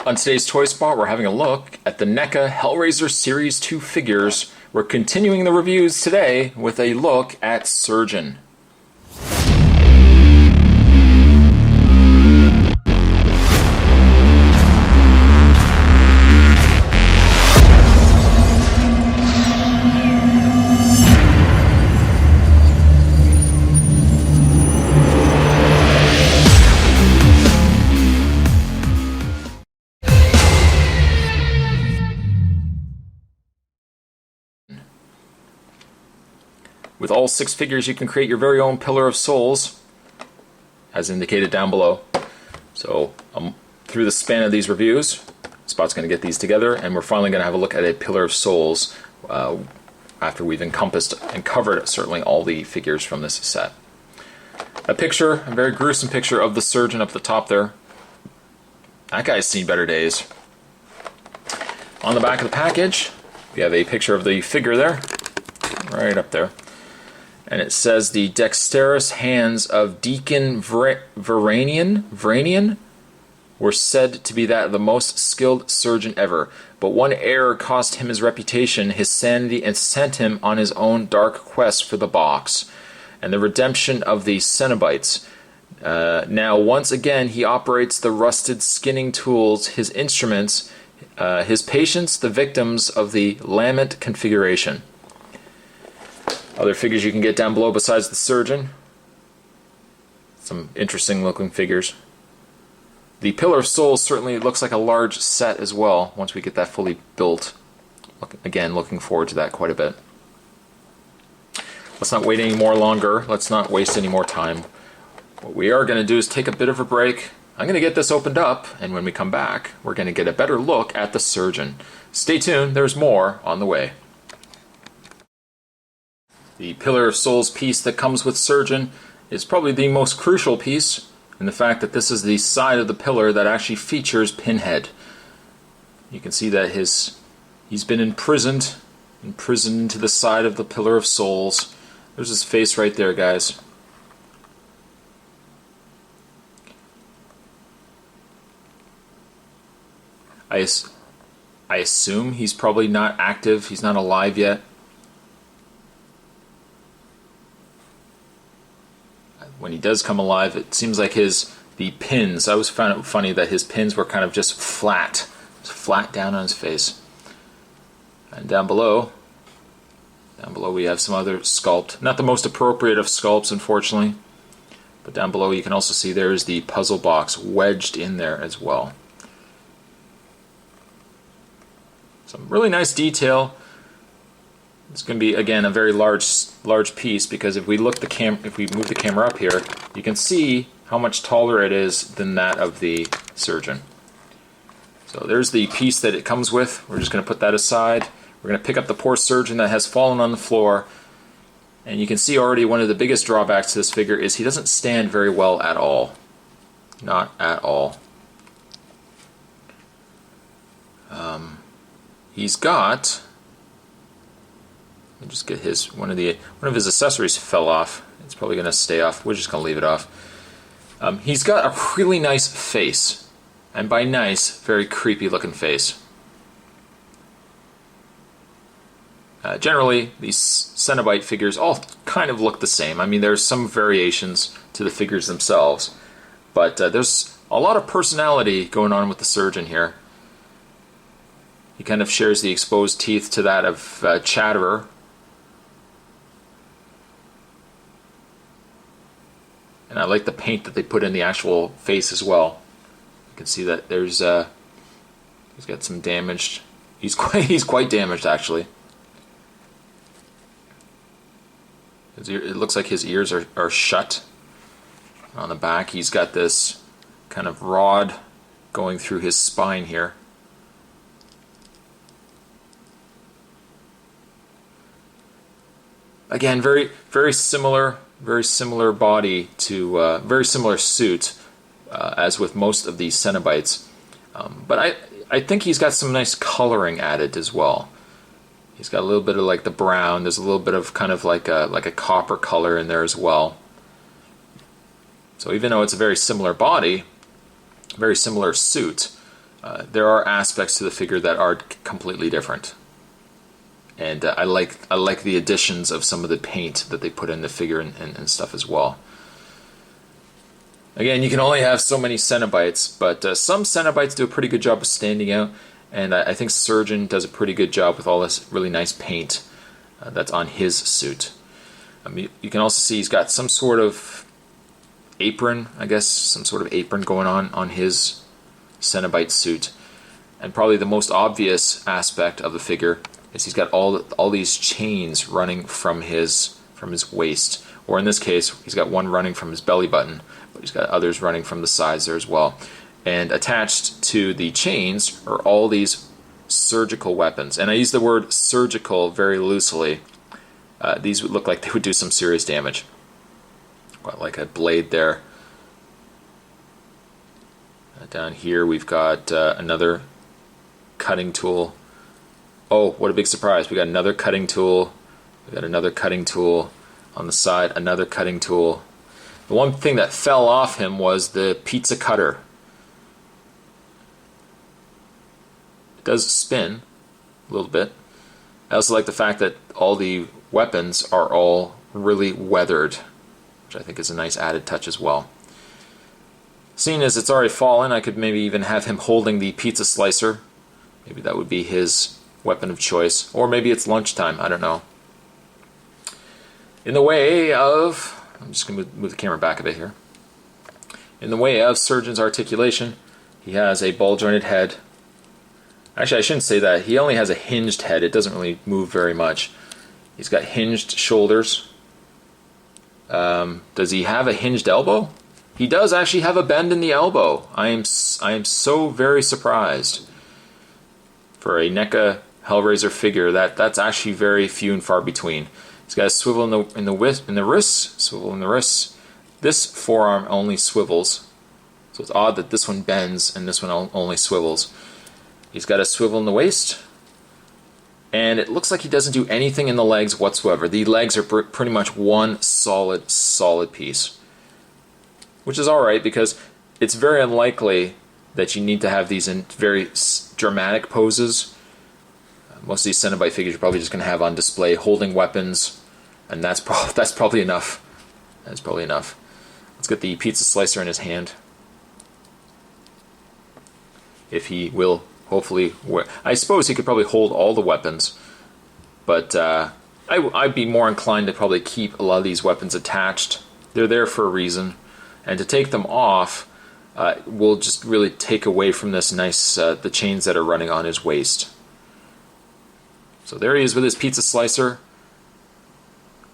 On today's Toy Spot, we're having a look at the Neca Hellraiser Series 2 figures. We're continuing the reviews today with a look at Surgeon. With all 6 figures, you can create your very own Pillar of Souls, as indicated down below. So, through the span of these reviews, Spot's going to get these together, and we're finally going to have a look at a Pillar of Souls after we've encompassed and covered certainly all the figures from this set. A very gruesome picture of the Surgeon up the top there. That guy's seen better days. On the back of the package, we have a picture of the figure there, right up there. And it says the dexterous hands of Deacon Vranian were said to be that of the most skilled surgeon ever. But one error cost him his reputation, his sanity, and sent him on his own dark quest for the box and the redemption of the Cenobites. Now, once again, he operates the rusted skinning tools, his instruments, his patients, the victims of the Lament configuration. Other figures you can get down below besides the Surgeon. Some interesting looking figures. The Pillar of Souls certainly looks like a large set as well once we get that fully built. Again, looking forward to that quite a bit. Let's not wait any more longer. Let's not waste any more time. What we are going to do is take a bit of a break. I'm going to get this opened up, and when we come back, we're going to get a better look at the Surgeon. Stay tuned, there's more on the way. The Pillar of Souls piece that comes with Surgeon is probably the most crucial piece in the fact that this is the side of the pillar that actually features Pinhead. You can see that he's been imprisoned into the side of the Pillar of Souls. There's his face right there, guys. I assume he's probably not active, he's not alive yet. When he does come alive, it seems like the pins, I always found it funny that his pins were kind of just flat down on his face. And down below we have some other sculpt. Not the most appropriate of sculpts, unfortunately. But down below you can also see there is the puzzle box wedged in there as well. Some really nice detail. It's going to be, again, a very large piece, because if we move the camera up here, you can see how much taller it is than that of the Surgeon. So there's the piece that it comes with. We're just going to put that aside. We're going to pick up the poor Surgeon that has fallen on the floor, and you can see already one of the biggest drawbacks to this figure is he doesn't stand very well at all. Not at all. He's got... Just get one of his accessories fell off. It's probably going to stay off. We're just going to leave it off. He's got a really nice face, and by nice, very creepy looking face. Generally, these Cenobite figures all kind of look the same. I mean, there's some variations to the figures themselves, but there's a lot of personality going on with the Surgeon here. He kind of shares the exposed teeth to that of Chatterer. And I like the paint that they put in the actual face as well. You can see that there's he's got some damaged. He's quite damaged actually. It looks like his ears are shut. On the back, he's got this kind of rod going through his spine here. Again, very similar body to very similar suit as with most of these Cenobites, but I think he's got some nice coloring added as well. He's got a little bit of like the brown. There's a little bit of kind of like a copper color in there as well. So even though it's a very similar body, very similar suit, there are aspects to the figure that are completely different. And I like the additions of some of the paint that they put in the figure and stuff as well. Again, you can only have so many Cenobites, but some Cenobites do a pretty good job of standing out, and I think Surgeon does a pretty good job with all this really nice paint that's on his suit. You can also see he's got some sort of apron, I guess, some sort of apron going on his Cenobite suit. And probably the most obvious aspect of the figure is he's got all these chains running from his waist, or in this case, he's got one running from his belly button, but he's got others running from the sides there as well. And attached to the chains are all these surgical weapons. And I use the word surgical very loosely. These would look like they would do some serious damage. Got like a blade there. Down here we've got another cutting tool. Oh, what a big surprise. We got another cutting tool. We got another cutting tool on the side, another cutting tool. The one thing that fell off him was the pizza cutter. It does spin a little bit. I also like the fact that all the weapons are all really weathered, which I think is a nice added touch as well. Seeing as it's already fallen, I could maybe even have him holding the pizza slicer. Maybe that would be his weapon of choice. Or maybe it's lunchtime, I don't know. In the way of... I'm just going to move the camera back a bit here. In the way of Surgeon's articulation, he has a ball-jointed head. Actually, I shouldn't say that. He only has a hinged head. It doesn't really move very much. He's got hinged shoulders. Does he have a hinged elbow? He does actually have a bend in the elbow. I am so very surprised. For a Neca Hellraiser figure, that's actually very few and far between. He's got a swivel in the wrists, swivel in the wrists. This forearm only swivels, so it's odd that this one bends and this one only swivels. He's got a swivel in the waist, and it looks like he doesn't do anything in the legs whatsoever. The legs are pretty much one solid piece, which is alright because it's very unlikely that you need to have these in very dramatic poses. Most of these Cenobite figures you're probably just going to have on display holding weapons, and that's probably enough. That's probably enough. Let's get the pizza slicer in his hand. If he will, hopefully, I suppose he could probably hold all the weapons, but I'd be more inclined to probably keep a lot of these weapons attached. They're there for a reason, and to take them off will just really take away from this nice the chains that are running on his waist. So there he is with his pizza slicer.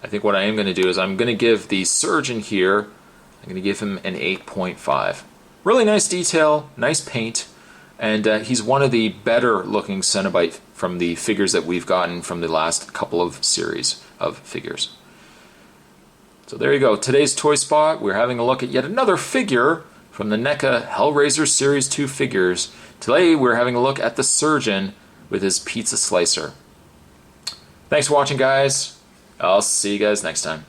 I think what I am going to do is I'm going to give the Surgeon here, I'm going to give him an 8.5. Really nice detail, nice paint, and he's one of the better looking Cenobite from the figures that we've gotten from the last couple of series of figures. So there you go. Today's Toy Spot, we're having a look at yet another figure from the NECA Hellraiser Series 2 figures. Today we're having a look at the Surgeon with his pizza slicer. Thanks for watching, guys. I'll see you guys next time.